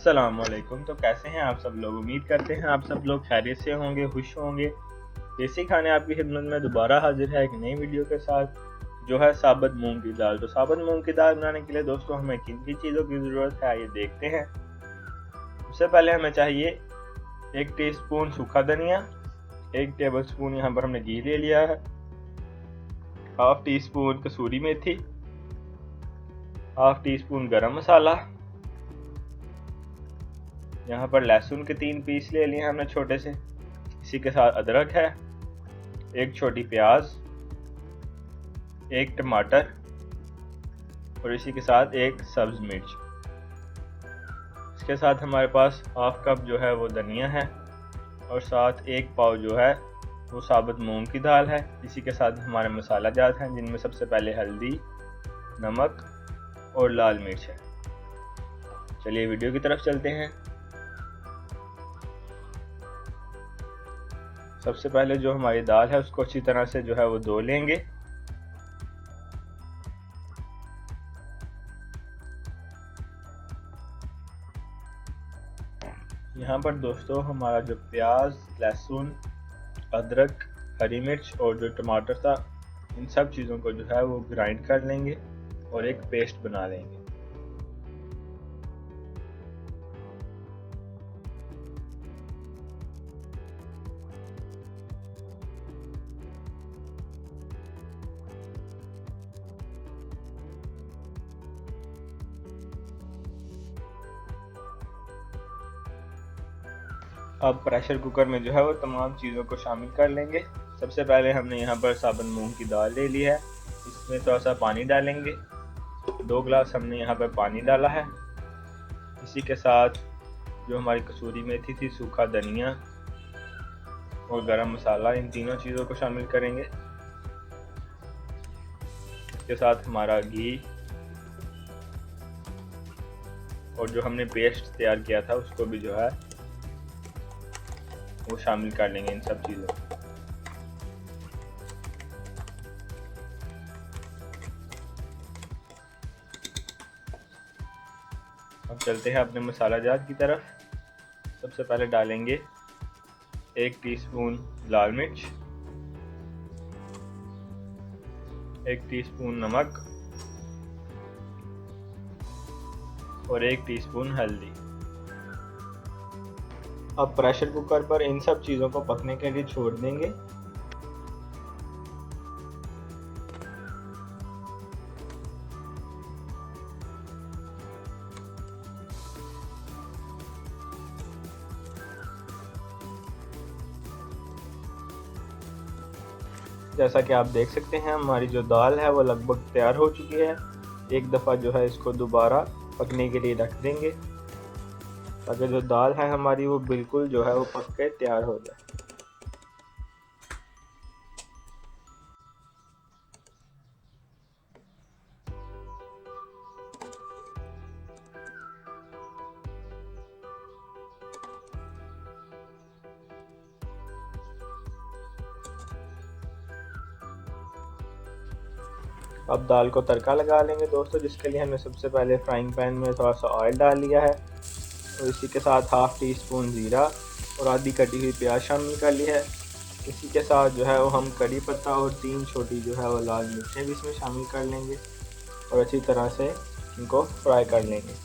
अस्सलामुअलैकुम। तो कैसे हैं आप सब लोग? उम्मीद करते हैं आप सब लोग खैरियत से होंगे, खुश होंगे। देसी खाने आपकी खिदमत में दोबारा हाजिर है एक नई वीडियो के साथ, जो है साबुत मूंग की दाल। तो साबुत मूंग की दाल बनाने के लिए दोस्तों हमें किन किन चीज़ों की ज़रूरत है ये देखते हैं। सबसे पहले हमें चाहिए 1 टीस्पून सूखा धनिया, 1 टेबलस्पून यहाँ पर हमने घी ले लिया है, हाफ टी स्पून कसूरी मेथी, हाफ टी स्पून गरम मसाला, यहाँ पर लहसुन के 3 पीस ले लिए हमने छोटे से। इसी के साथ अदरक है, 1 छोटी प्याज, 1 टमाटर और इसी के साथ 1 सब्ज मिर्च। इसके साथ हमारे पास हाफ कप जो है वो धनिया है और साथ 1 पाव जो है वो साबुत मूंग की दाल है। इसी के साथ हमारे मसाला जात हैं जिनमें सबसे पहले हल्दी, नमक और लाल मिर्च है। चलिए वीडियो की तरफ चलते हैं। सबसे पहले जो हमारी दाल है उसको अच्छी तरह से जो है वो धो लेंगे। यहाँ पर दोस्तों हमारा जो प्याज, लहसुन, अदरक, हरी मिर्च और जो टमाटर था, इन सब चीज़ों को जो है वो ग्राइंड कर लेंगे और एक पेस्ट बना लेंगे। अब प्रेशर कुकर में जो है वो तमाम चीज़ों को शामिल कर लेंगे। सबसे पहले हमने यहाँ पर साबुत मूंग की दाल ले ली है, इसमें थोड़ा सा पानी डालेंगे। 2 गिलास हमने यहाँ पर पानी डाला है। इसी के साथ जो हमारी कसूरी मेथी थी, सूखा धनिया और गरम मसाला, इन तीनों चीज़ों को शामिल करेंगे। इसके साथ हमारा घी और जो हमने पेस्ट तैयार किया था उसको भी जो है वो शामिल कर लेंगे इन सब चीज़ों को। अब चलते हैं अपने मसाला जात की तरफ। सबसे पहले डालेंगे 1 टीस्पून लाल मिर्च, 1 टीस्पून नमक और 1 टीस्पून हल्दी। अब प्रेशर कुकर पर इन सब चीज़ों को पकने के लिए छोड़ देंगे। जैसा कि आप देख सकते हैं हमारी जो दाल है वो लगभग तैयार हो चुकी है। एक दफ़ा जो है इसको दोबारा पकने के लिए रख देंगे ताकि जो दाल है हमारी वो बिल्कुल जो है वो पक के तैयार हो जाए। अब दाल को तड़का लगा लेंगे दोस्तों, जिसके लिए हमने सबसे पहले फ्राइंग पैन में थोड़ा सा ऑयल डाल लिया है और इसी के साथ हाफ टी स्पून ज़ीरा और आधी कटी हुई प्याज शामिल कर ली है। इसी के साथ जो है वो हम कड़ी पत्ता और 3 छोटी जो है वो लाल मिर्चें भी इसमें शामिल कर लेंगे और अच्छी तरह से इनको फ्राई कर लेंगे।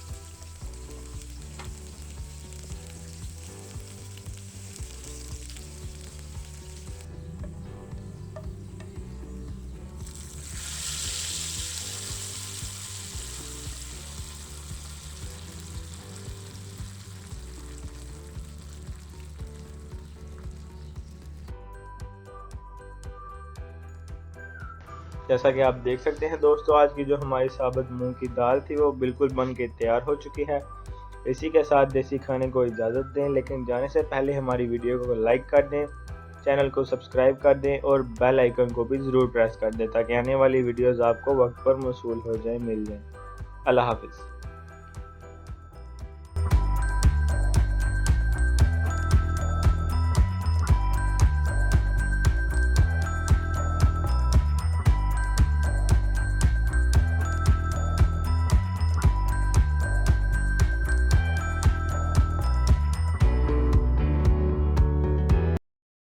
जैसा कि आप देख सकते हैं दोस्तों, आज की जो हमारी साबुत मूंग की दाल थी वो बिल्कुल बन के तैयार हो चुकी है। इसी के साथ देसी खाने को इजाज़त दें, लेकिन जाने से पहले हमारी वीडियो को लाइक कर दें, चैनल को सब्सक्राइब कर दें और बेल आइकन को भी ज़रूर प्रेस कर दें ताकि आने वाली वीडियोज़ आपको वक्त पर मौसूल हो जाए, मिल जाए। अल्लाह हाफिज़।